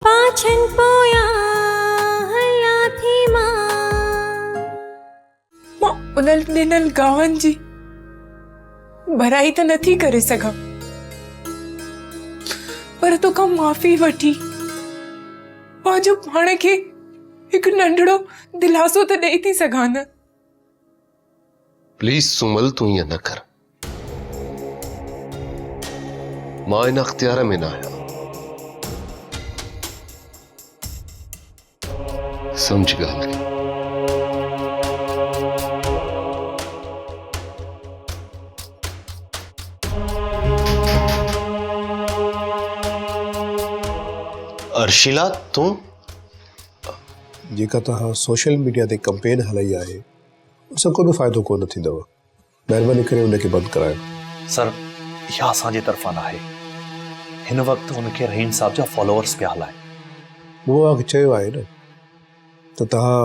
पाछन पोया हयाथी मां उन्हनि ॾिनल गांवनि जी भराई त नथी करे सघां, पर तोखां माफ़ी वठी पंहिंजो पाण खे हिकु नंढड़ो दिलासो त ॾेई थी सघां न। प्लीज सुमल तू ईअं न कर, मां इन अख्तियार में न आहियां, समझ ॻाल्हि खे। अर्शिला तू जेका तव्हां सोशल मीडिया ते कंपेन हलाई आहे उनसां को बि फ़ाइदो कोन थींदव। महिरबानी करे उनखे बंदि करायो। सर इहा असांजे तरफ़ां न आहे, हिन वक़्तु हुनखे रहीम साहब जा फॉलोअर्स पिया हलाइनि। मूं तव्हांखे चयो आहे न त तव्हां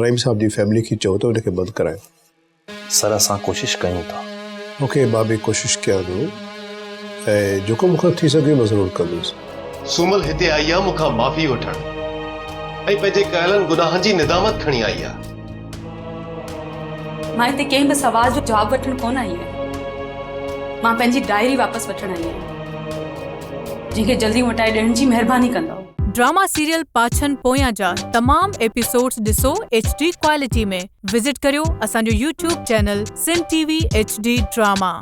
रहीम साहब जी फैमिली खे चओ त उनखे बंदि करायो। सर असां कोशिशि कयूं था। ओके, मां बि कोशिशि कयां थो ऐं जेको मूंखां थी सघे मां ज़रूरु कंदुसि। सुमल हिते आई आहे मूंखां माफ़ी वठण ऐं पंहिंजे कयलनि गुनाहनि जी निदामत खणी आई आहे। मां हिते कंहिं बि सवाल जो जवाब वठण कोन आई आहियां, मां पंहिंजी डायरी वापसि वठण आई आहियां, जंहिंखे जल्दी मोटाए ॾियण जी महिरबानी कंदव। ड्रामा सीरियल पाछन पोयां जा तमाम एपिसोड्स ॾिसो HD क्वालिटी में। विजिट करियो असांजो YouTube channel Sindh TV HD drama.